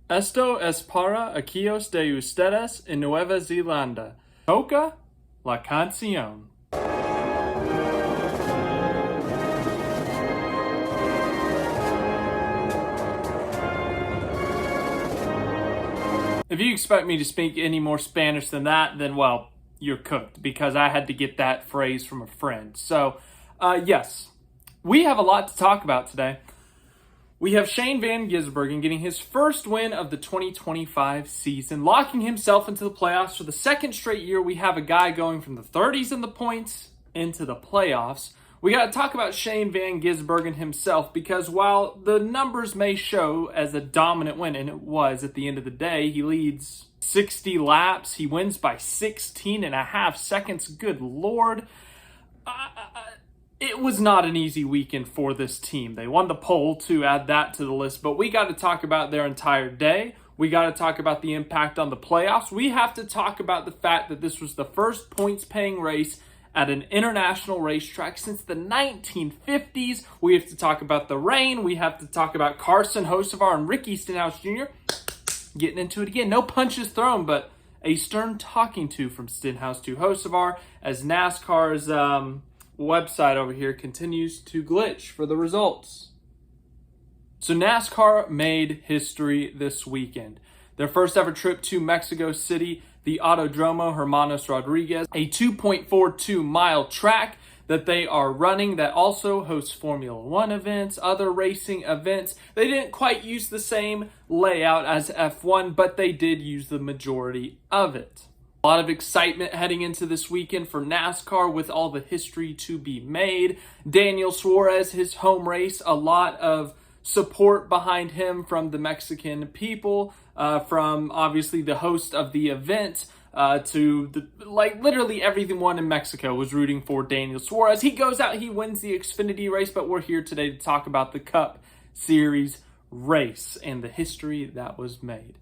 Esto es para aquellos de ustedes en Nueva Zelanda. Toca la canción. If you expect me to speak any more Spanish than that, then, well, you're cooked, because I had to get that phrase from a friend. So, yes, we have a lot to talk about today. We have Shane Van Gisbergen getting his first win of the 2025 season, locking himself into the playoffs for the second straight year. We have a guy going from the 30s in the points into the playoffs. We got to talk about Shane Van Gisbergen himself, because while the numbers may show as a dominant win, and it was at the end of the day, he leads 60 laps. He wins by 16 and a half seconds. Good Lord. It was not an easy weekend for this team. They won the pole, to add that to the list, but we got to talk about their entire day. We got to talk about the impact on the playoffs. We have to talk about the fact that this was the first points-paying race at an international racetrack since the 1950s. We have to talk about the rain. We have to talk about Carson Hocevar and Ricky Stenhouse Jr. getting into it again. No punches thrown, but a stern talking to from Stenhouse to Hocevar as NASCAR's website over here continues to glitch for the results. So NASCAR made history this weekend. Their first ever trip to Mexico City, the Autodromo Hermanos Rodriguez, a 2.42 mile track that they are running that also hosts Formula One events, other racing events. They didn't quite use the same layout as F1, but they did use the majority of it. A lot of excitement heading into this weekend for NASCAR with all the history to be made. Daniel Suarez, his home race, a lot of support behind him from the Mexican people, from obviously the host of the event, to literally everyone in Mexico was rooting for Daniel Suarez. He goes out, he wins the Xfinity race, but we're here today to talk about the Cup Series race and the history that was made.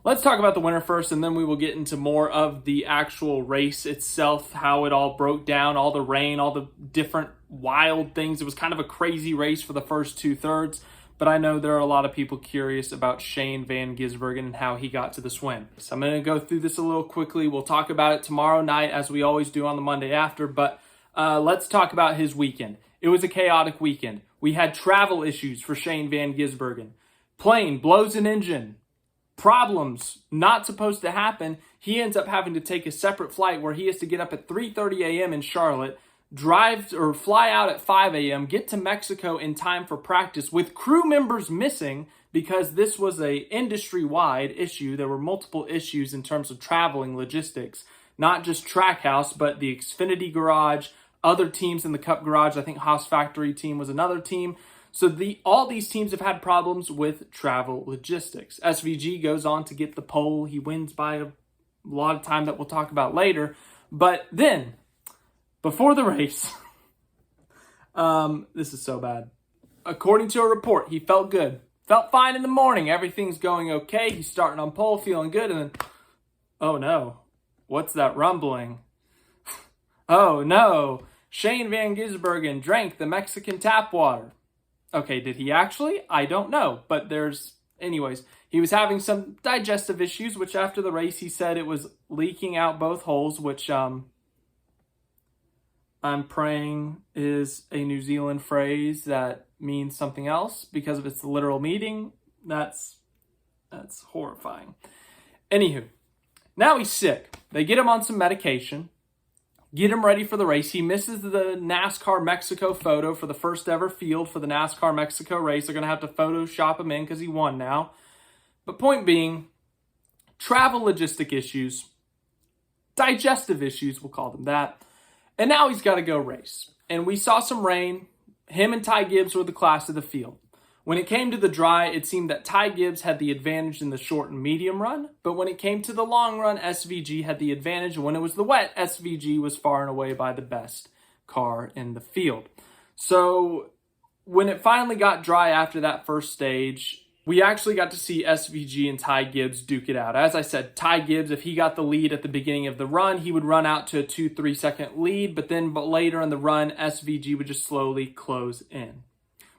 Let's talk about the winner first, and then we will get into more of the actual race itself, how it all broke down, all the rain, all the different wild things. It was kind of a crazy race for the first two-thirds, but I know there are a lot of people curious about Shane Van Gisbergen and how he got to this win. So I'm going to go through this a little quickly. We'll talk about it tomorrow night, as we always do on the Monday after, but let's talk about his weekend. It was a chaotic weekend. We had travel issues for Shane Van Gisbergen. Plane blows an engine. Problems not supposed to happen. He ends up having to take a separate flight where he has to get up at 3:30 a.m. in Charlotte, drive or fly out at 5 a.m., get to Mexico in time for practice with crew members missing, because this was a industry-wide issue. There were multiple issues in terms of traveling logistics, not just Trackhouse, but the Xfinity garage, other teams in the Cup garage. I think Haas Factory team was another team. So all these teams have had problems with travel logistics. SVG goes on to get the pole. He wins by a lot of time that we'll talk about later. But then, before the race, this is so bad. According to a report, he felt good. Felt fine in the morning. Everything's going okay. He's starting on pole, feeling good. And then, oh no, what's that rumbling? Oh no, Shane Van Gisbergen drank the Mexican tap water. Okay, did he actually? I don't know, but anyways, he was having some digestive issues, which after the race he said it was leaking out both holes, which I'm praying is a New Zealand phrase that means something else, because if it's the literal meaning, that's horrifying. Anywho, now he's sick. They get him on some medication. Get him ready for the race. He misses the NASCAR Mexico photo for the first ever field for the NASCAR Mexico race. They're going to have to Photoshop him in because he won now. But point being, travel logistic issues, digestive issues, we'll call them that. And now he's got to go race. And we saw some rain. Him and Ty Gibbs were the class of the field. When it came to the dry, it seemed that Ty Gibbs had the advantage in the short and medium run, but when it came to the long run, SVG had the advantage, and when it was the wet, SVG was far and away by the best car in the field. So when it finally got dry after that first stage, we actually got to see SVG and Ty Gibbs duke it out. As I said, Ty Gibbs, if he got the lead at the beginning of the run, he would run out to a 2-3 second lead, but later in the run, SVG would just slowly close in.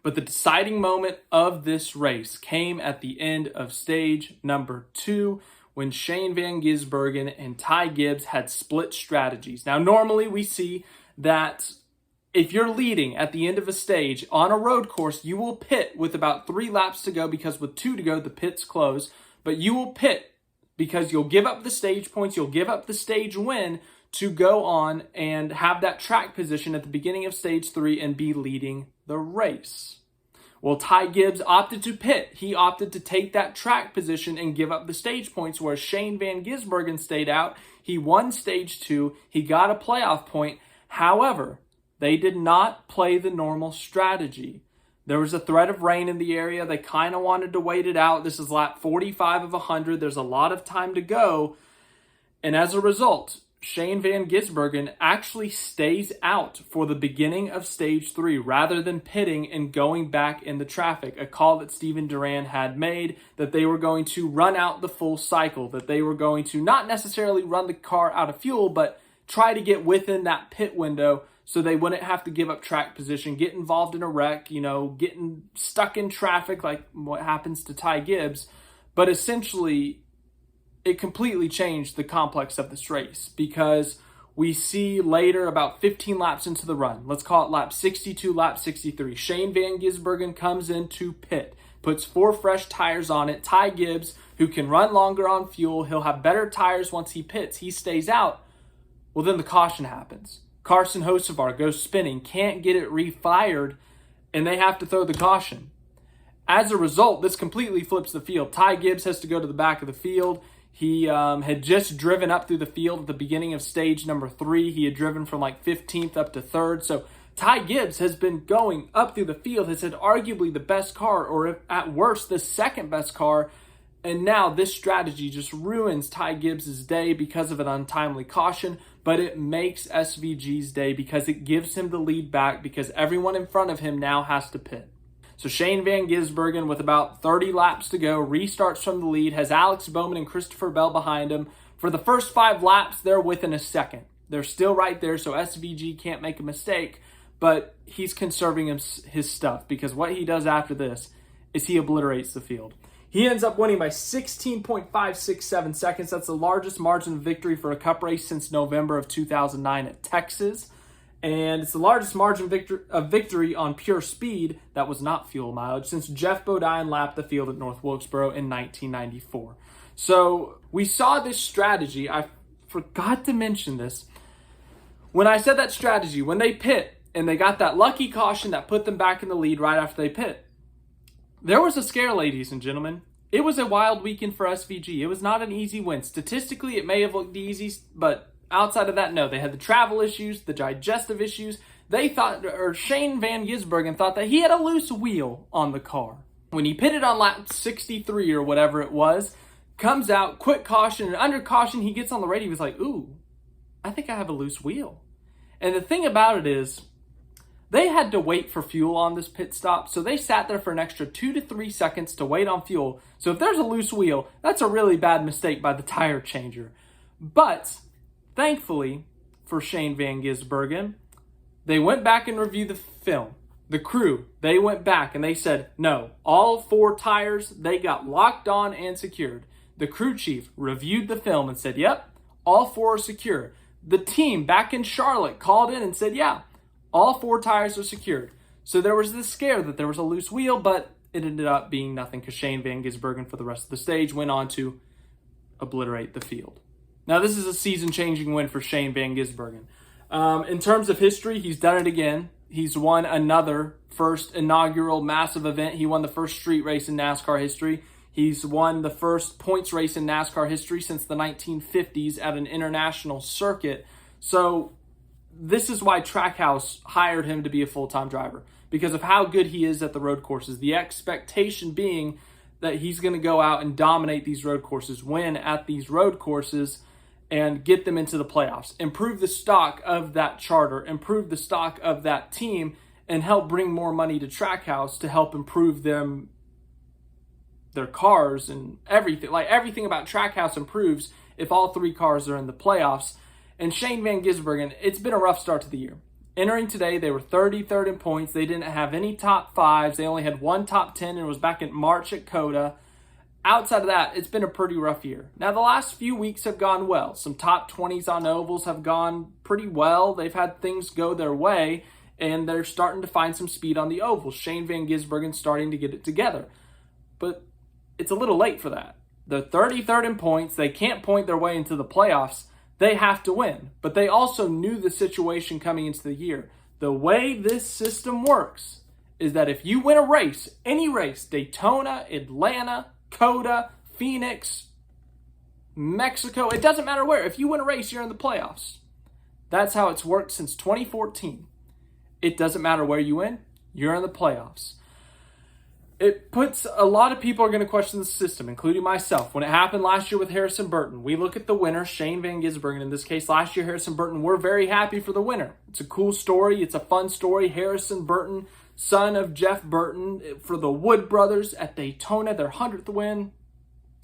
But the deciding moment of this race came at the end of stage number 2 when Shane Van Gisbergen and Ty Gibbs had split strategies. Now, normally we see that if you're leading at the end of a stage on a road course, you will pit with about 3 laps to go because with 2 to go, the pits close. But you will pit because you'll give up the stage points, you'll give up the stage win to go on and have that track position at the beginning of stage 3 and be leading the race. Well, Ty Gibbs opted to pit. He opted to take that track position and give up the stage points, whereas Shane Van Gisbergen stayed out. He won stage 2. He got a playoff point. However, they did not play the normal strategy. There was a threat of rain in the area. They kind of wanted to wait it out. This is lap 45 of 100. There's a lot of time to go. And as a result, Shane Van Gisbergen actually stays out for the beginning of stage 3 rather than pitting and going back in the traffic. A call that Steven Duran had made that they were going to run out the full cycle, that they were going to not necessarily run the car out of fuel, but try to get within that pit window so they wouldn't have to give up track position, get involved in a wreck, getting stuck in traffic like what happens to Ty Gibbs. But essentially, it completely changed the complex of this race because we see later about 15 laps into the run, let's call it lap 62, lap 63, Shane Van Gisbergen comes into pit, puts 4 fresh tires on it. Ty Gibbs, who can run longer on fuel, he'll have better tires once he pits. He stays out. Well, then the caution happens. Carson Hocevar goes spinning, can't get it refired, and they have to throw the caution. As a result, this completely flips the field. Ty Gibbs has to go to the back of the field. He had just driven up through the field at the beginning of stage number 3. He had driven from like 15th up to 3rd. So Ty Gibbs has been going up through the field, has had arguably the best car, or if at worst, the second best car. And now this strategy just ruins Ty Gibbs' day because of an untimely caution, but it makes SVG's day because it gives him the lead back because everyone in front of him now has to pit. So Shane Van Gisbergen, with about 30 laps to go, restarts from the lead, has Alex Bowman and Christopher Bell behind him. For the first 5 laps, they're within a second. They're still right there, so SVG can't make a mistake, but he's conserving his stuff because what he does after this is he obliterates the field. He ends up winning by 16.567 seconds. That's the largest margin of victory for a Cup race since November of 2009 at Texas. And it's the largest margin of victory on pure speed that was not fuel mileage since Jeff Bodine lapped the field at North Wilkesboro in 1994. So we saw this strategy. I forgot to mention this. When I said that strategy, when they pit and they got that lucky caution that put them back in the lead right after they pit, there was a scare, ladies and gentlemen. It was a wild weekend for SVG. It was not an easy win. Statistically, it may have looked easy, but outside of that, no. They had the travel issues, the digestive issues. Shane Van Gisbergen thought that he had a loose wheel on the car. When he pitted on lap 63 or whatever it was, comes out, quick caution, and under caution, he gets on the radio. He was like, ooh, I think I have a loose wheel. And the thing about it is, they had to wait for fuel on this pit stop, so they sat there for an extra 2 to 3 seconds to wait on fuel. So if there's a loose wheel, that's a really bad mistake by the tire changer. But thankfully for Shane Van Gisbergen, they went back and reviewed the film. The crew, they went back and they said, no, all 4 tires, they got locked on and secured. The crew chief reviewed the film and said, yep, all 4 are secure. The team back in Charlotte called in and said, yeah, all 4 tires are secured. So there was this scare that there was a loose wheel, but it ended up being nothing because Shane Van Gisbergen for the rest of the stage went on to obliterate the field. Now this is a season-changing win for Shane Van Gisbergen. In terms of history, he's done it again. He's won another first inaugural massive event. He won the first street race in NASCAR history. He's won the first points race in NASCAR history since the 1950s at an international circuit. So this is why Trackhouse hired him to be a full-time driver, because of how good he is at the road courses. The expectation being that he's going to go out and dominate these road courses, win at these road courses, and get them into the playoffs. Improve the stock of that charter, improve the stock of that team, and help bring more money to Trackhouse to help improve their cars and everything. Like everything about Trackhouse improves if all 3 cars are in the playoffs. And Shane Van Gisbergen, it's been a rough start to the year. Entering today, they were 33rd in points. They didn't have any top fives. They only had one top 10, and it was back in March at COTA. Outside of that, it's been a pretty rough year. Now, the last few weeks have gone well. Some top 20s on ovals have gone pretty well. They've had things go their way, and they're starting to find some speed on the ovals. Shane Van Gisbergen's starting to get it together. But it's a little late for that. They're 33rd in points. They can't point their way into the playoffs. They have to win, but they also knew the situation coming into the year. The way this system works is that if you win a race, any race, Daytona, Atlanta, COTA, Phoenix, Mexico, it doesn't matter where. If you win a race, you're in the playoffs. That's how it's worked since 2014. It doesn't matter where you win, you're in the playoffs. It puts a lot of people are going to question the system, including myself. When it happened last year with Harrison Burton, we look at the winner, Shane Van Gisbergen. In this case, last year, Harrison Burton, we're very happy for the winner. It's a cool story. It's a fun story. Harrison Burton, son of Jeff Burton, for the Wood brothers at Daytona, their 100th win.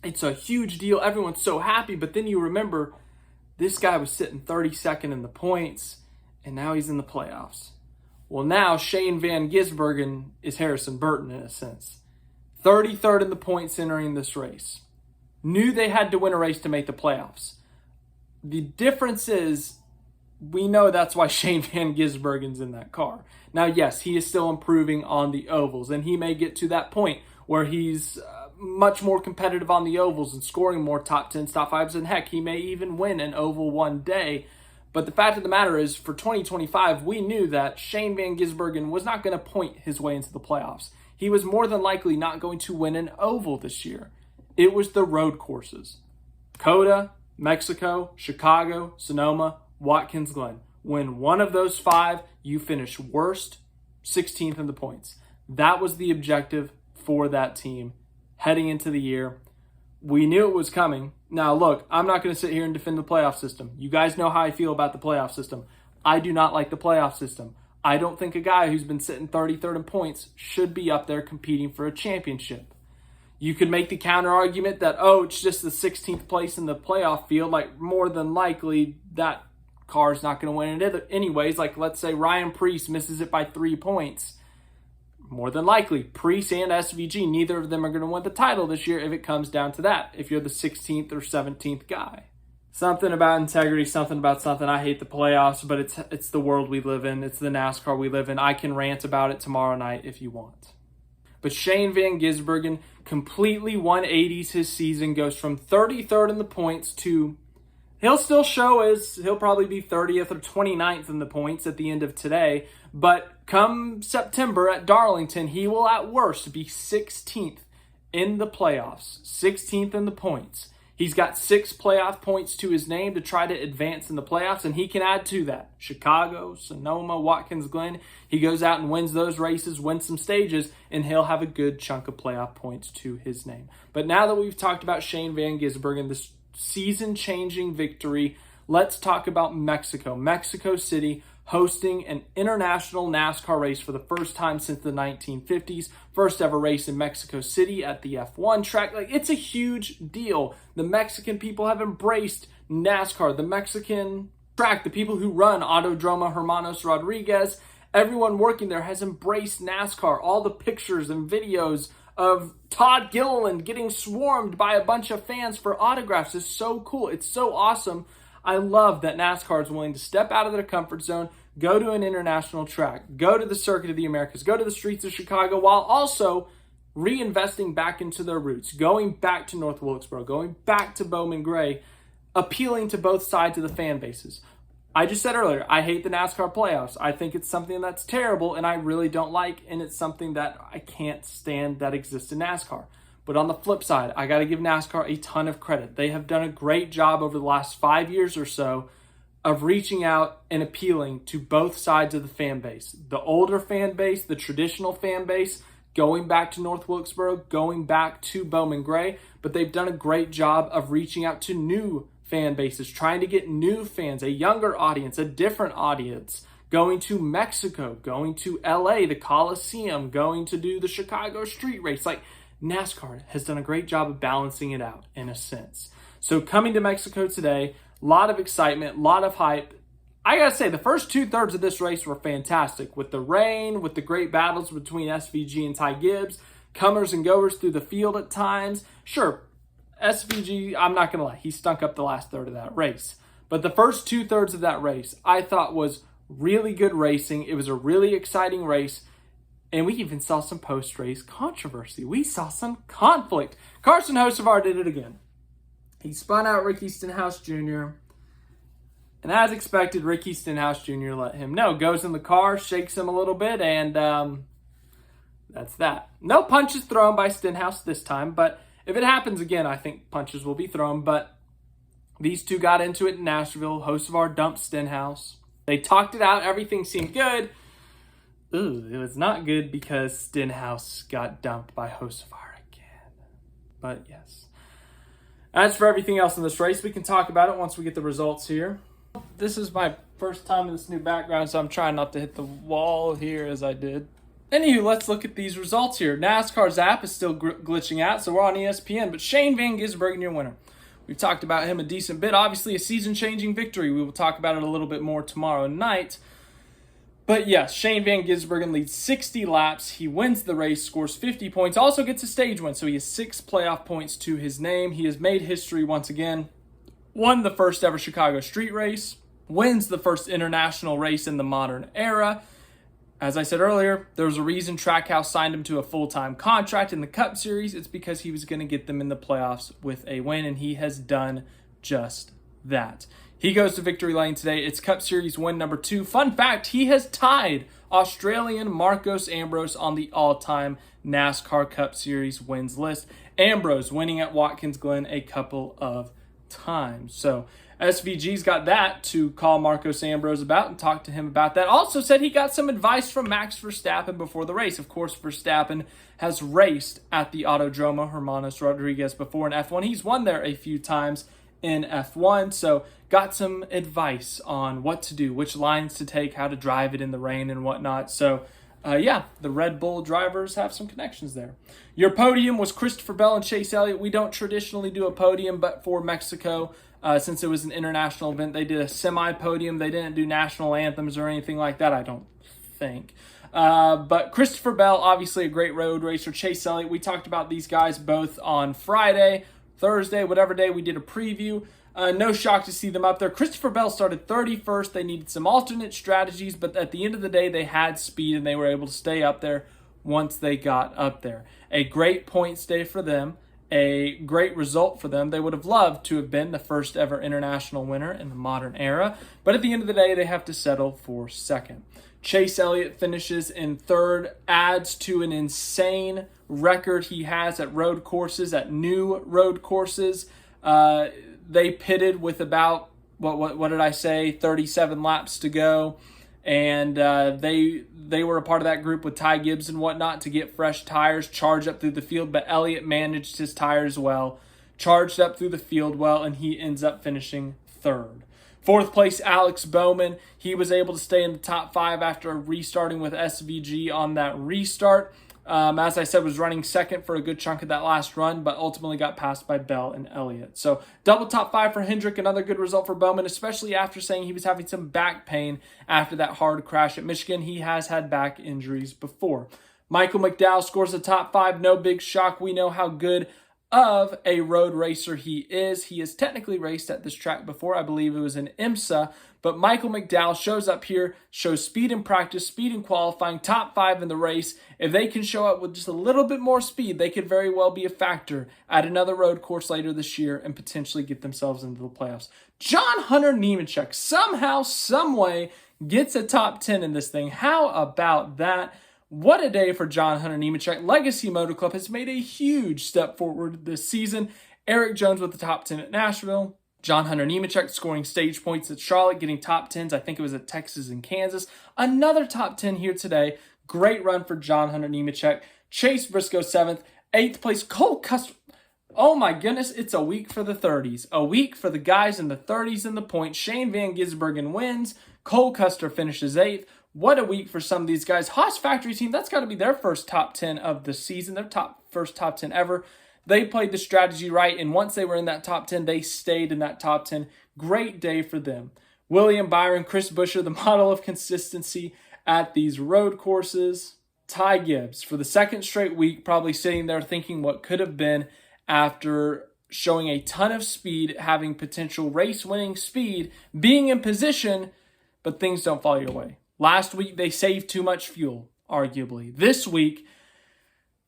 It's a huge deal. Everyone's so happy. But then you remember this guy was sitting 32nd in the points, and now he's in the playoffs. Well, now Shane Van Gisbergen is Harrison Burton in a sense. 33rd in the points entering this race. Knew they had to win a race to make the playoffs. The difference is we know that's why Shane Van Gisbergen's in that car. Now, yes, he is still improving on the ovals, and he may get to that point where he's much more competitive on the ovals and scoring more top 10s, top 5s, and heck, he may even win an oval one day. But the fact of the matter is, for 2025, we knew that Shane Van Gisbergen was not going to point his way into the playoffs. He was more than likely not going to win an oval this year. It was the road courses. COTA, Mexico, Chicago, Sonoma, Watkins Glen. Win one of those 5, you finish worst, 16th in the points. That was the objective for that team heading into the year. We knew it was coming. Now, look, I'm not going to sit here and defend the playoff system. You guys know how I feel about the playoff system. I do not like the playoff system. I don't think a guy who's been sitting 33rd in points should be up there competing for a championship. You could make the counter argument that, it's just the 16th place in the playoff field. Like, more than likely, that car's not going to win it anyways. Like, let's say Ryan Preece misses it by 3 points. More than likely, Preece and SVG, neither of them are going to win the title this year if it comes down to that, if you're the 16th or 17th guy. Something about integrity, something about something. I hate the playoffs, but it's the world we live in. It's the NASCAR we live in. I can rant about it tomorrow night if you want. But Shane Van Gisbergen completely 180s his season, goes from 33rd in the points to, he'll still show as he'll probably be 30th or 29th in the points at the end of today. But come September at Darlington, he will at worst be 16th in the playoffs, 16th in the points. He's got 6 playoff points to his name to try to advance in the playoffs, and he can add to that. Chicago, Sonoma, Watkins Glen. He goes out and wins those races, wins some stages, and he'll have a good chunk of playoff points to his name. But now that we've talked about Shane Van Gisbergen, this season-changing victory, let's talk about Mexico. Mexico City hosting an international NASCAR race for the first time since the 1950s. First ever race in Mexico City at the F1 track. Like, it's a huge deal. The Mexican people have embraced NASCAR. The Mexican track, the people who run Autodromo Hermanos Rodriguez, everyone working there has embraced NASCAR. All the pictures and videos of Todd Gilliland getting swarmed by a bunch of fans for autographs is so cool. It's so awesome. I love that NASCAR is willing to step out of their comfort zone, go to an international track, go to the Circuit of the Americas, go to the streets of Chicago, while also reinvesting back into their roots, going back to North Wilkesboro, going back to Bowman Gray, appealing to both sides of the fan bases. I just said earlier, I hate the NASCAR playoffs. I think it's something that's terrible and I really don't like, and it's something that I can't stand that exists in NASCAR. But on the flip side, I got to give NASCAR a ton of credit. They have done a great job over the last 5 years or so of reaching out and appealing to both sides of the fan base. The older fan base, the traditional fan base, going back to North Wilkesboro, going back to Bowman Gray. But they've done a great job of reaching out to new fan bases, trying to get new fans, a younger audience, a different audience, going to Mexico, going to LA, the Coliseum, going to do the Chicago street race. Like, NASCAR has done a great job of balancing it out in a sense. So coming to Mexico today, a lot of excitement, a lot of hype. I gotta say, the first 2/3 of this race were fantastic. With the rain, with the great battles between SVG and Ty Gibbs, comers and goers through the field at times. Sure, SVG, I'm not gonna lie, he stunk up the last third of that race. But the first 2/3 of that race, I thought was really good racing. It was a really exciting race. And we even saw some post-race controversy. We saw some conflict. Carson Hocevar did it again. He spun out Ricky Stenhouse Jr., and as expected, Ricky Stenhouse Jr. let him know. Goes in the car, shakes him a little bit, and that's that. No punches thrown by Stenhouse this time, but if it happens again, I think punches will be thrown. But these two got into it in Nashville. Hocevar dumped Stenhouse. They talked it out. Everything seemed good. Ooh, it was not good because Stenhouse got dumped by Hocevar again. But yes. As for everything else in this race, we can talk about it once we get the results here. This is my first time in this new background, so I'm trying not to hit the wall here as I did. Anywho, let's look at these results here. NASCAR's app is still glitching out, so we're on ESPN. But Shane Van Gisbergen, your winner. We've talked about him a decent bit. Obviously, a season-changing victory. We will talk about it a little bit more tomorrow night. But yes, Shane Van Gisbergen leads 60 laps. He wins the race, scores 50 points, also gets a stage win. So he has 6 playoff points to his name. He has made history once again. Won the first ever Chicago street race. Wins the first international race in the modern era. As I said earlier, there was a reason Trackhouse signed him to a full-time contract in the Cup Series. It's because he was going to get them in the playoffs with a win, and he has done just that. He goes to victory lane today. It's Cup Series win number 2. Fun fact, he has tied Australian Marcos Ambrose on the all-time NASCAR Cup Series wins list. Ambrose winning at Watkins Glen a couple of times. So SVG's got that to call Marcos Ambrose about and talk to him about that. Also said he got some advice from Max Verstappen before the race. Of course, Verstappen has raced at the Autodromo Hermanos Rodriguez before in F1. He's won there a few times in F1, so got some advice on what to do, which lines to take, how to drive it in the rain and whatnot. So yeah, the Red Bull drivers have some connections there. Your podium was Christopher Bell and Chase Elliott. We don't traditionally do a podium, but for Mexico, since it was an international event, they did a semi-podium. They didn't do national anthems or anything like that, I don't think. But Christopher Bell, obviously a great road racer. Chase Elliott, we talked about these guys both on Friday, Thursday, whatever day we did a preview. No shock to see them up there. Christopher Bell started 31st. They needed some alternate strategies, but at the end of the day, they had speed and they were able to stay up there once they got up there. A great points day for them, a great result for them. They would have loved to have been the first ever international winner in the modern era, but at the end of the day, they have to settle for second. Chase Elliott finishes in third, adds to an insane record he has at road courses, at new road courses. They pitted with about, what did I say, 37 laps to go. And they were a part of that group with Ty Gibbs and whatnot to get fresh tires, charge up through the field. But Elliott managed his tires well, charged up through the field well, and he ends up finishing third. Fourth place, Alex Bowman. He was able to stay in the top 5 after restarting with SVG on that restart. As I said, was running second for a good chunk of that last run, but ultimately got passed by Bell and Elliott. So double top 5 for Hendrick, another good result for Bowman, especially after saying he was having some back pain after that hard crash at Michigan. He has had back injuries before. Michael McDowell scores the top 5, no big shock. We know how good of a road racer he is. He has technically raced at this track before. I believe it was in IMSA. But Michael McDowell shows up here, shows speed in practice, speed in qualifying, top 5 in the race. If they can show up with just a little bit more speed, they could very well be a factor at another road course later this year and potentially get themselves into the playoffs. John Hunter Nemechek somehow, someway gets a top 10 in this thing. How about that? What a day for John Hunter Nemechek. Legacy Motor Club has made a huge step forward this season. Eric Jones with the top 10 at Nashville. John Hunter Nemechek scoring stage points at Charlotte, getting top 10s. I think it was at Texas and Kansas. Another top 10 here today. Great run for John Hunter Nemechek. Chase Briscoe 7th. 8th place, Cole Custer. Oh my goodness, it's a week for the 30s. A week for the guys in the 30s in the points. Shane Van Gisbergen wins. Cole Custer finishes 8th. What a week for some of these guys. Haas Factory team, that's got to be their first top 10 of the season. Their first top 10 ever. They played the strategy right, and once they were in that top 10, they stayed in that top 10. Great day for them. William Byron, Chris Buescher, the model of consistency at these road courses. Ty Gibbs, for the second straight week, probably sitting there thinking what could have been after showing a ton of speed, having potential race-winning speed, being in position, but things don't fall your way. Last week, they saved too much fuel, arguably. This week,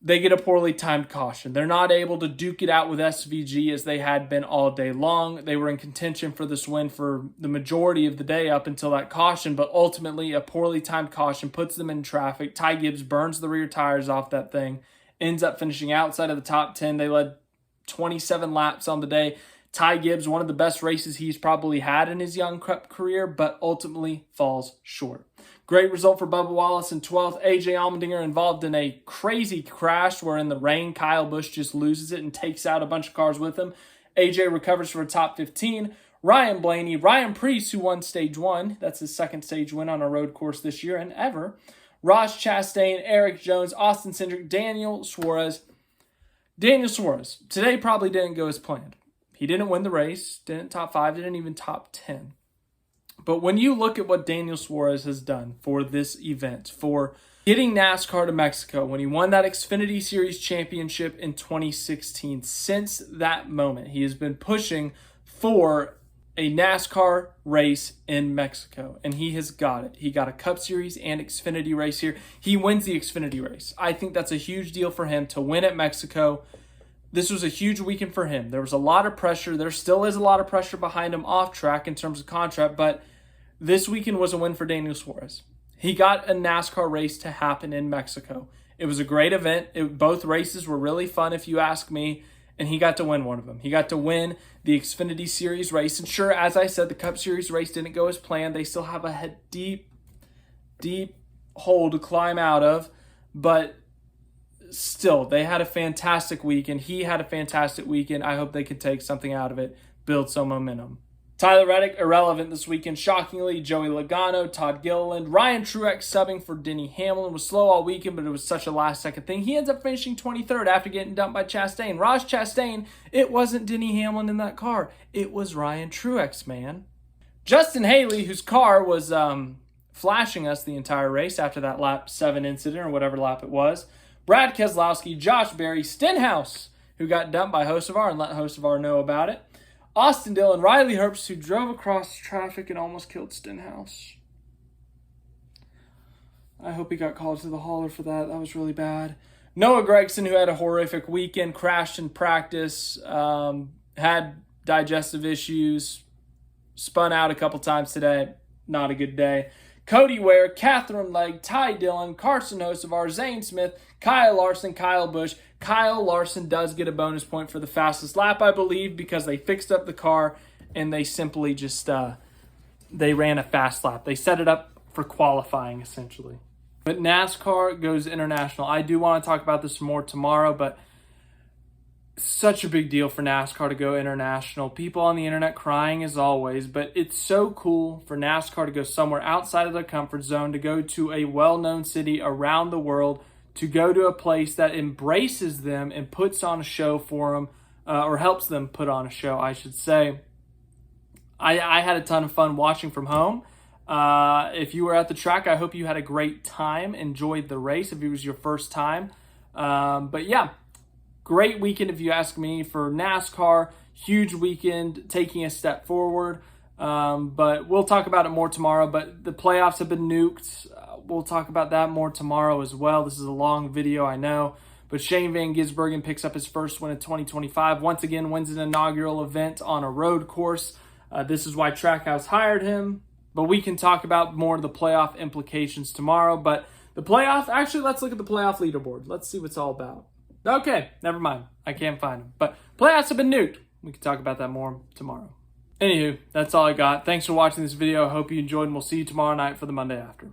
they get a poorly timed caution. They're not able to duke it out with SVG as they had been all day long. They were in contention for this win for the majority of the day up until that caution, but ultimately a poorly timed caution puts them in traffic. Ty Gibbs burns the rear tires off that thing, ends up finishing outside of the top 10. They led 27 laps on the day. Ty Gibbs, one of the best races he's probably had in his young Cup career, but ultimately falls short. Great result for Bubba Wallace in 12th. AJ Allmendinger involved in a crazy crash where in the rain, Kyle Busch just loses it and takes out a bunch of cars with him. AJ recovers for a top 15. Ryan Blaney, Ryan Preece, who won Stage 1. That's his second stage win on a road course this year and ever. Ross Chastain, Eric Jones, Austin Cindric, Daniel Suarez. Daniel Suarez, today probably didn't go as planned. He didn't win the race, didn't top 5, didn't even top 10. But when you look at what Daniel Suarez has done for this event, for getting NASCAR to Mexico, when he won that Xfinity Series championship in 2016, since that moment, he has been pushing for a NASCAR race in Mexico, and he has got it. He got a Cup Series and Xfinity race here. He wins the Xfinity race. I think that's a huge deal for him to win at Mexico. This was a huge weekend for him. There was a lot of pressure. There still is a lot of pressure behind him off track in terms of contract, but this weekend was a win for Daniel Suarez. He got a NASCAR race to happen in Mexico. It was a great event. Both races were really fun, if you ask me, and he got to win one of them. He got to win the Xfinity Series race. And sure, as I said, the Cup Series race didn't go as planned. They still have a deep, deep hole to climb out of, but still, they had a fantastic weekend. He had a fantastic weekend. I hope they can take something out of it, build some momentum. Tyler Reddick, irrelevant this weekend. Shockingly, Joey Logano, Todd Gilliland, Ryan Truex subbing for Denny Hamlin. Was slow all weekend, but it was such a last-second thing. He ends up finishing 23rd after getting dumped by Chastain. Ross Chastain, it wasn't Denny Hamlin in that car. It was Ryan Truex, man. Justin Haley, whose car was flashing us the entire race after that lap 7 incident or whatever lap it was. Brad Keselowski, Josh Berry, Stenhouse, who got dumped by Hocevar and let Hocevar know about it. Austin Dillon, Riley Herbst, who drove across traffic and almost killed Stenhouse. I hope he got called to the hauler for that. That was really bad. Noah Gragson, who had a horrific weekend, crashed in practice, had digestive issues, spun out a couple times today. Not a good day. Cody Ware, Catherine Legg, Ty Dillon, Carson Hocevar, Zane Smith, Kyle Larson, Kyle Busch. Kyle Larson does get a bonus point for the fastest lap, I believe, because they fixed up the car and they simply just they ran a fast lap. They set it up for qualifying, essentially. But NASCAR goes international. I do want to talk about this more tomorrow, but such a big deal for NASCAR to go international. People on the internet crying as always, but it's so cool for NASCAR to go somewhere outside of their comfort zone, to go to a well-known city around the world, to go to a place that embraces them and puts on a show for them, or helps them put on a show, I should say. I had a ton of fun watching from home. If you were at the track, I hope you had a great time, enjoyed the race if it was your first time. But yeah, great weekend if you ask me for NASCAR. Huge weekend, taking a step forward. But we'll talk about it more tomorrow. But the playoffs have been nuked. We'll talk about that more tomorrow as well. This is a long video, I know. But Shane Van Gisbergen picks up his first win in 2025. Once again, wins an inaugural event on a road course. This is why Trackhouse hired him. But we can talk about more of the playoff implications tomorrow. But the playoff, actually, let's look at the playoff leaderboard. Let's see what it's all about. Okay, never mind. I can't find them. But playoffs have been nuked. We can talk about that more tomorrow. Anywho, that's all I got. Thanks for watching this video. I hope you enjoyed, and we'll see you tomorrow night for the Monday After.